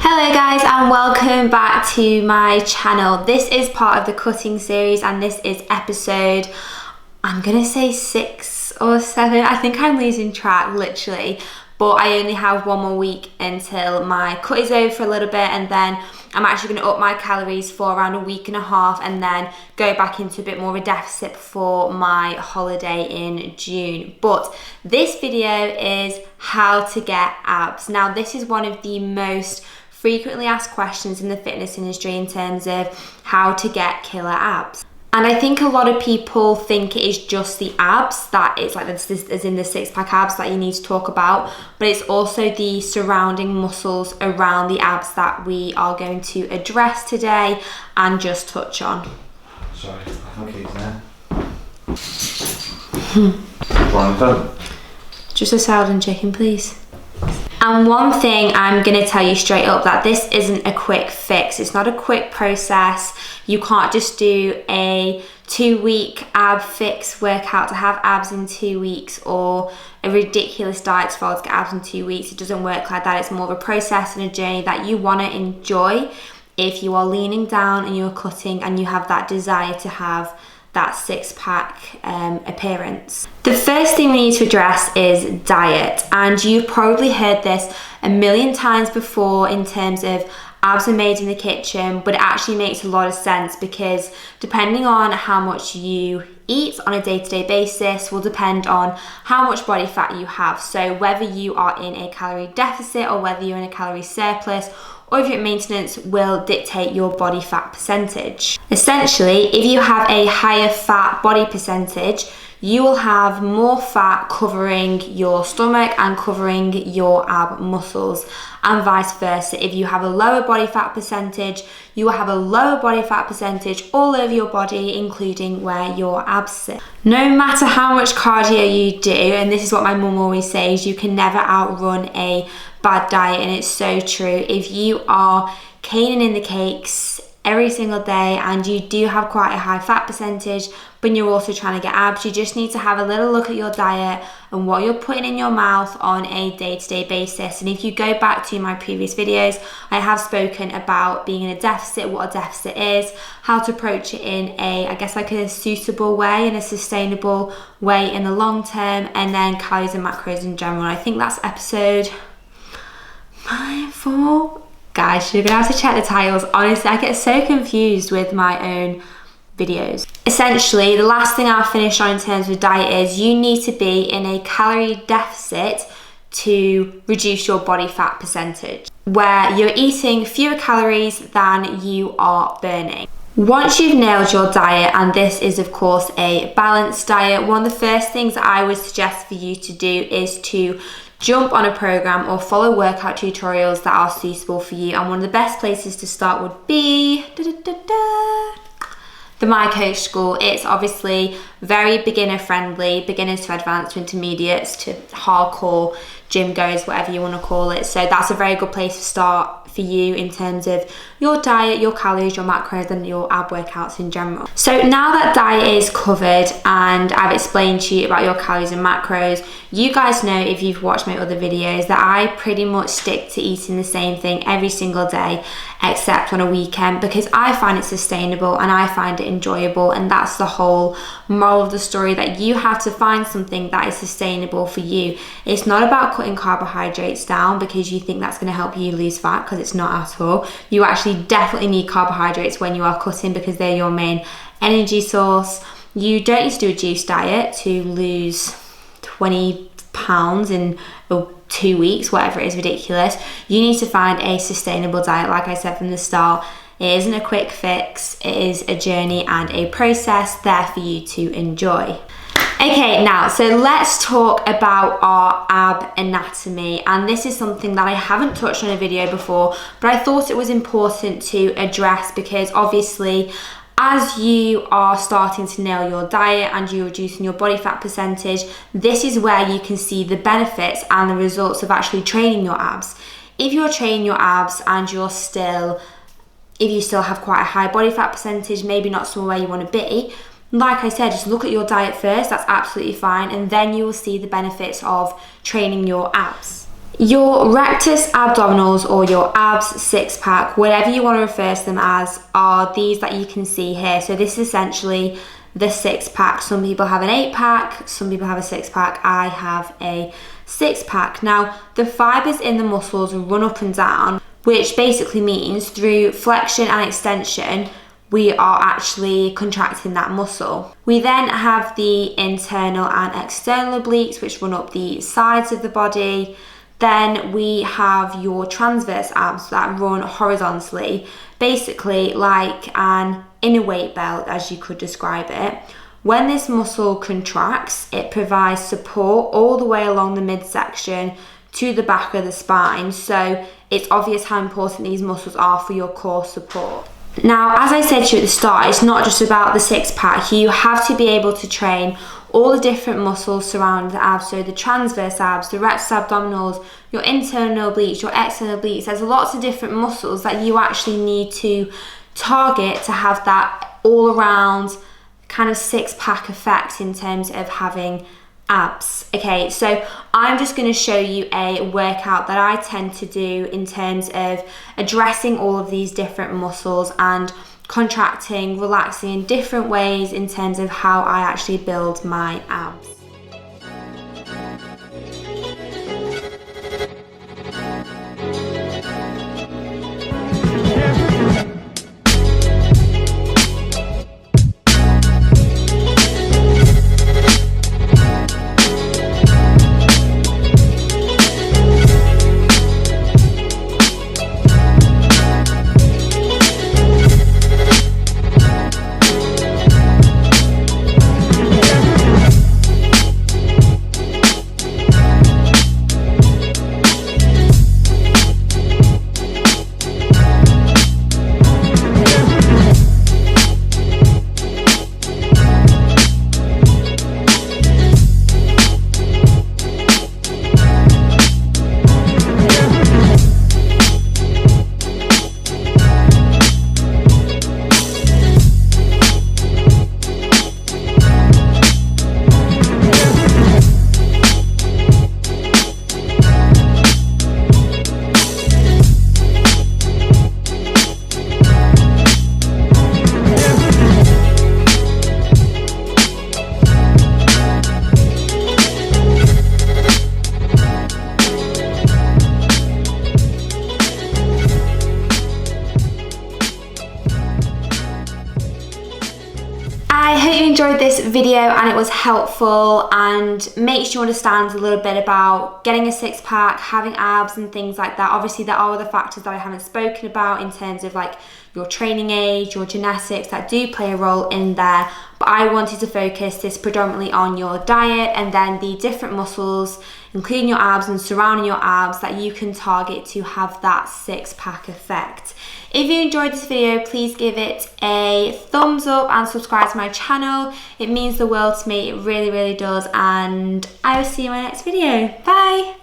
Hello guys and welcome back to my channel. This is part of the cutting series and this is episode, I'm gonna say 6 or 7. I think I'm losing track literally, but I only have one more week until my cut is over for a little bit, and then I'm actually going to up my calories for around a week and a half and then go back into a bit more of a deficit for my holiday in June. But this video is how to get abs. Now this is one of the most frequently asked questions in the fitness industry in terms of how to get killer abs. And I think a lot of people think it is just the abs, that it's like this as in the six-pack abs that you need to talk about, but it's also the surrounding muscles around the abs that we are going to address today and just touch on. Sorry, I think he's there. One phone. Just a salad and chicken, please. And one thing I'm going to tell you straight up, that this isn't a quick fix. It's not a quick process. You can't just do a 2-week ab fix workout to have abs in 2 weeks, or a ridiculous diet to follow to get abs in 2 weeks. It doesn't work like that. It's more of a process and a journey that you want to enjoy if you are leaning down and you're cutting and you have that desire to have that six-pack appearance. The first thing we need to address is diet, and you've probably heard this a million times before in terms of abs are made in the kitchen, but it actually makes a lot of sense because depending on how much you eat on a day-to-day basis will depend on how much body fat you have. So whether you are in a calorie deficit or whether you're in a calorie surplus or if you're at maintenance will dictate your body fat percentage. Essentially, if you have a higher fat body percentage, you will have more fat covering your stomach and covering your ab muscles, and vice versa. If you have a lower body fat percentage, you will have a lower body fat percentage all over your body, including where your abs sit. No matter how much cardio you do, and this is what my mum always says, you can never outrun a bad diet, and it's so true. If you are caning in the cakes every single day and you do have quite a high fat percentage, but you're also trying to get abs, you just need to have a little look at your diet and what you're putting in your mouth on a day-to-day basis. And if you go back to my previous videos, I have spoken about being in a deficit, what a deficit is, how to approach it in a, I guess, like a suitable way, in a sustainable way in the long term, and then calories and macros in general. I think that's episode 4. Guys, you're gonna have to check the titles. Honestly, I get so confused with my own videos. Essentially, the last thing I'll finish on in terms of diet is you need to be in a calorie deficit to reduce your body fat percentage, where you're eating fewer calories than you are burning. Once you've nailed your diet, and this is of course a balanced diet, one of the first things that I would suggest for you to do is to jump on a program or follow workout tutorials that are suitable for you. And one of the best places to start would be the My Coach School. It's obviously very beginner friendly, beginners to advanced to intermediates to hardcore gym goers, whatever you want to call it. So that's a very good place to start for you in terms of your diet, your calories, your macros, and your ab workouts in general. So now that diet is covered and I've explained to you about your calories and macros, you guys know, if you've watched my other videos, that I pretty much stick to eating the same thing every single day except on a weekend, because I find it sustainable and I find it enjoyable. And that's the whole moral of the story, that you have to find something that is sustainable for you. It's not about cutting carbohydrates down because you think that's going to help you lose fat, because it's not at all. You actually definitely need carbohydrates when you are cutting because they're your main energy source. You don't need to do a juice diet to lose 20 pounds in 2 weeks, whatever it is, ridiculous. You need to find a sustainable diet. Like I said from the start, it isn't a quick fix, it is a journey and a process there for you to enjoy. Okay, now, so let's talk about our ab anatomy, and this is something that I haven't touched on a video before, but I thought it was important to address because obviously as you are starting to nail your diet and you're reducing your body fat percentage, this is where you can see the benefits and the results of actually training your abs. If you're training your abs and if you still have quite a high body fat percentage, maybe not somewhere you want to be, like I said, just look at your diet first, that's absolutely fine, and then you will see the benefits of training your abs. Your rectus abdominals, or your abs six pack, whatever you want to refer to them as, are these that you can see here. So this is essentially the six pack. Some people have an 8-pack, some people have a 6-pack. I have a 6-pack. Now, the fibers in the muscles run up and down, which basically means through flexion and extension, we are actually contracting that muscle. We then have the internal and external obliques, which run up the sides of the body. Then we have your transverse abs that run horizontally, basically like an inner weight belt, as you could describe it. When this muscle contracts, it provides support all the way along the midsection to the back of the spine. So it's obvious how important these muscles are for your core support. Now, as I said to you at the start, it's not just about the 6-pack. You have to be able to train all the different muscles surrounding the abs. So the transverse abs, the rectus abdominals, your internal obliques, your external obliques. There's lots of different muscles that you actually need to target to have that all around kind of 6-pack effect in terms of having abs. Okay, so I'm just going to show you a workout that I tend to do in terms of addressing all of these different muscles and contracting, relaxing in different ways in terms of how I actually build my abs. I hope you enjoyed this video and it was helpful and makes you understand a little bit about getting a 6-pack, having abs and things like that. Obviously there are other factors that I haven't spoken about in terms of like your training age, your genetics, that do play a role in there. But I wanted to focus this predominantly on your diet and then the different muscles, including your abs and surrounding your abs, that you can target to have that 6-pack effect. If you enjoyed this video, please give it a thumbs up and subscribe to my channel. It means the world to me, it really, really does. And I will see you in my next video. Bye!